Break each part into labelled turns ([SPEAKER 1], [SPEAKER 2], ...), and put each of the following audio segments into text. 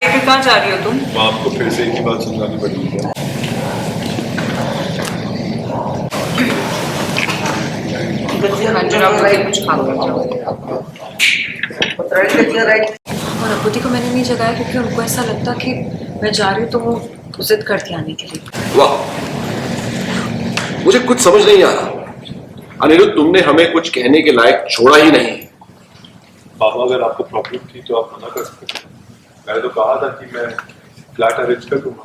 [SPEAKER 1] फिर कहाँ जा रही हो तुम?
[SPEAKER 2] आपको फिर से एक ही बात सुनानी पड़ेगी क्या?
[SPEAKER 1] कुछ खा और अबूदी को मैंने नहीं जगाया क्योंकि उनको ऐसा लगता कि मैं जा रही हूँ तो वो जिद करती आने के लिए।
[SPEAKER 3] वाह, मुझे कुछ समझ नहीं आ रहा। अनिरुद्ध, तुमने हमें कुछ कहने के लायक छोड़ा ही नहीं।
[SPEAKER 2] पापा, अगर आपको प्रॉब्लम थी तो आप मना कर सकते थे। मैंने तो कहा था कि मैं फ्लैट अरेंज कर दूंगा।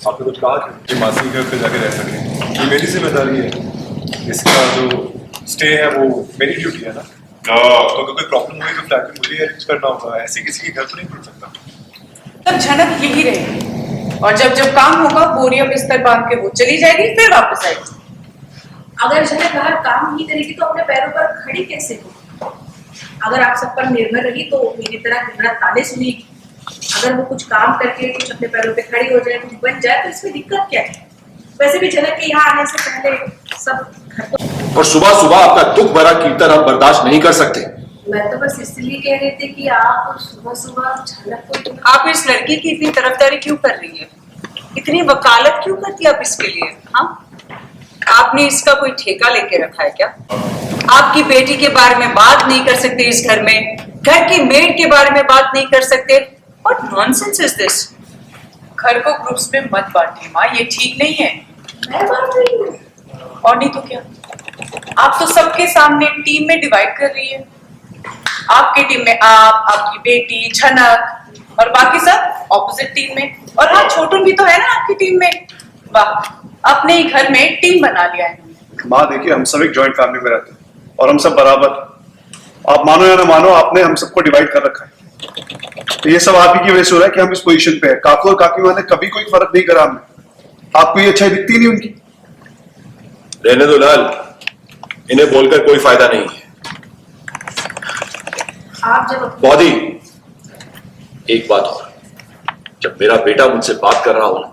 [SPEAKER 2] आपने कुछ कहा था कि मासी घर पे जाके रह सकें। ये मेरी जिम्मेदारी है, इसका जो स्टे है वो मेरी ड्यूटी है ना। तो अगर कोई प्रॉब्लम हुई तो फ्लैट में मुझे अरेंज करना होगा, ऐसे किसी के घर तो नहीं पड़ सकता।
[SPEAKER 4] तब झनक यही रहेगी और जब जब काम होगा बोरिया बिस्तर बांध के वो चली जाएगी, फिर वापस आएगी।
[SPEAKER 5] अगर झनक बाहर काम नहीं करेगी तो अपने पैरों पर खड़ी कैसे होगी? अगर आप सब पर निर्भर रही तो मेरी तरह दिन रात ताने सुनेगी। अगर वो कुछ काम करके कुछ अपने पैरों पे खड़ी हो जाए, कुछ बन जाए, तो इसमें दिक्कत क्या है? वैसे भी झनक के यहाँ आने से पहले सब घर तो...
[SPEAKER 3] और सुबह सुबह आपका दुख भरा कीर्तन हम बर्दाश्त नहीं कर सकते।
[SPEAKER 5] मैं तो बस इसलिए कह रही थी कि आप सुबह सुबह झनक को...
[SPEAKER 1] आप इस लड़की की इतनी तरफदारी क्यों कर रही है? इतनी वकालत क्यों करती है आप इसके लिए? हाँ, आपने इसका कोई ठेका लेके रखा है क्या? आपकी बेटी के बारे में बात नहीं कर सकते इस घर में, घर की मेड के बारे में बात नहीं कर सकते। What nonsense is this?
[SPEAKER 4] घर को ग्रुप्स में मत बांटिए माँ, ये ठीक नहीं है।
[SPEAKER 5] मैं बांट रही हूँ
[SPEAKER 4] और नहीं तो क्या, आप तो सबके सामने टीम में डिवाइड कर रही है। आपकी टीम में आप, आपकी बेटी, झनक और बाकी सब ऑपोजिट टीम में। और हाँ, छोटू भी तो है ना आपकी टीम में। वाह, अपने ही घर में टीम बना लिया है।
[SPEAKER 6] माँ देखिए, हम सब एक जॉइंट फैमिली में रहते हैं और हम सब बराबर। आप मानो या ना मानो, आपने हम सबको डिवाइड कर रखा है। तो ये सब आप ही की वजह से हो रहा है कि हम इस पोजीशन पे हैं। काकू और काकी माँ ने कभी कोई फर्क नहीं करा हमें। आपको ये अच्छाई दिखती नहीं उनकी?
[SPEAKER 3] रहने दो लाल, इन्हें बोलकर कोई फायदा नहीं है।
[SPEAKER 5] आप जब
[SPEAKER 3] बॉडी, एक बात और, जब मेरा बेटा मुझसे बात कर रहा हो ना,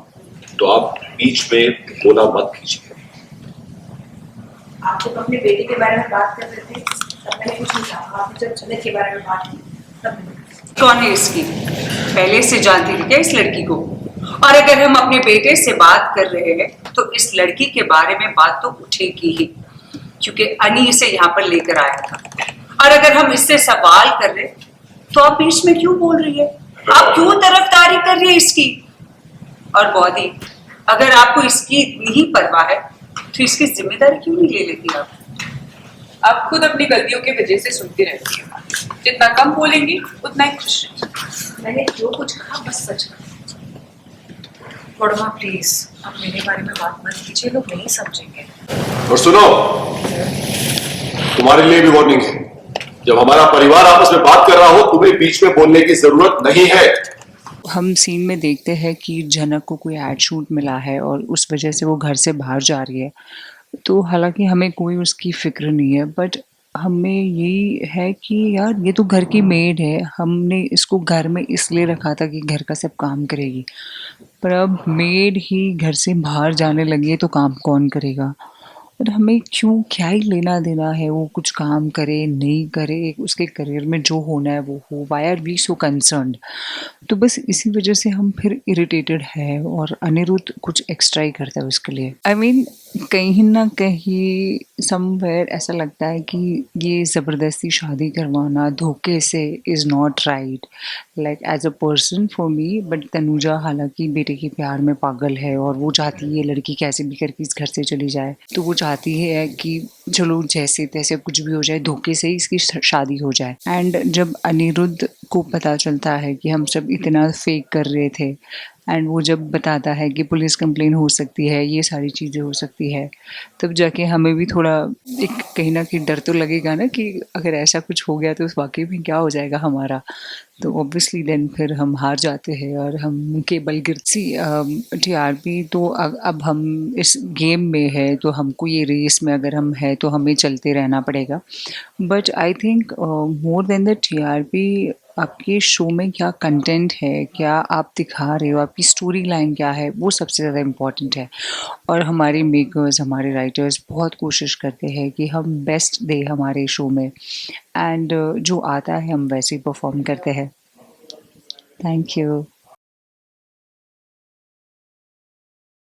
[SPEAKER 3] तो आप बीच में बोला मत कीजिए।
[SPEAKER 5] आप जब अपने बेटे के बारे में बात कर रहे थे तब मैंने कुछ नहीं कहा। आप जब झनक के बारे में बात की तब मैंने...
[SPEAKER 1] कौन है इसकी? पहले से जानती थी क्या इस लड़की को? और अगर हम अपने बेटे से बात कर रहे हैं तो इस लड़की के बारे में बात तो उठेगी ही, क्योंकि अनी इसे यहाँ पर लेकर आया था। और अगर हम इससे सवाल कर रहे तो आप बीच में क्यों बोल रही है? आप क्यों तरफदारी कर रही है इसकी? और बॉडी, अगर आपको इसकी इतनी ही परवाह है तो इसकी जिम्मेदारी क्यों नहीं ले लेती आप?
[SPEAKER 4] आप खुद अपनी गलतियों की वजह से सुनती रहती है। जितना कम बोलेंगी उतना ही खुश रहेंगी।
[SPEAKER 5] मैंने जो कुछ कहा बस सच कहा।
[SPEAKER 1] बड़मा प्लीज, आप मेरे बारे में बात मत कीजिए, लोग नहीं समझेंगे।
[SPEAKER 3] और सुनो, तुम्हारे लिए भी वार्निंग है। जब हमारा परिवार आपस में बात कर रहा हो, तुम्हें बीच में बोलने की जरूरत नहीं है।
[SPEAKER 7] हम सीन में देखते हैं कि झनक को कोई एड शूट मिला है और उस वजह से वो घर से बाहर जा रही है। तो हालांकि हमें कोई उसकी फिक्र नहीं है, बट हमें यही है कि यार ये तो घर की मेड है, हमने इसको घर में इसलिए रखा था कि घर का सब काम करेगी। पर अब मेड ही घर से बाहर जाने लगी है तो काम कौन करेगा? और हमें क्यों, क्या ही लेना देना है वो कुछ काम करे नहीं करे, उसके करियर में जो होना है वो हो। Why are we so concerned? तो बस इसी वजह से हम फिर इरिटेटेड है और अनिरुद्ध कुछ एक्स्ट्रा ही करता है उसके लिए। आई मीन कहीं ना कहीं समवेयर ऐसा लगता है कि ये ज़बरदस्ती शादी करवाना धोखे से is not right, like as a person for me. But Tanuja हालांकि बेटे के प्यार में पागल है और वो चाहती है लड़की कैसे भी करके इस घर से चली जाए। तो वो चाहती है कि चलो जैसे तैसे कुछ भी हो जाए, धोखे से ही इसकी शादी हो जाए। एंड जब अनिरुद्ध को पता चलता है कि हम सब इतना फेक कर रहे थे, एंड वो जब बताता है कि पुलिस कंप्लेन हो सकती है, ये सारी चीज़ें हो सकती है, तब जाके हमें भी थोड़ा एक कहीं ना कहीं डर तो लगेगा ना कि अगर ऐसा कुछ हो गया तो वाकई में क्या हो जाएगा हमारा। तो ऑब्वियसली देन फिर हम हार जाते हैं और हम केबल गिरती टीआरपी। तो अब हम इस गेम में है तो हमको ये रेस में अगर हम है तो हमें चलते रहना पड़ेगा। But I think more than the TRP, आपके शो में क्या कंटेंट है, क्या आप दिखा रहे हो, आपकी स्टोरी लाइन क्या है, वो सबसे ज़्यादा इम्पॉर्टेंट है। और हमारे मेकर्स, हमारे राइटर्स बहुत कोशिश करते हैं कि हम बेस्ट दें हमारे शो में, एंड जो आता है हम वैसे ही परफॉर्म करते हैं। Thank you.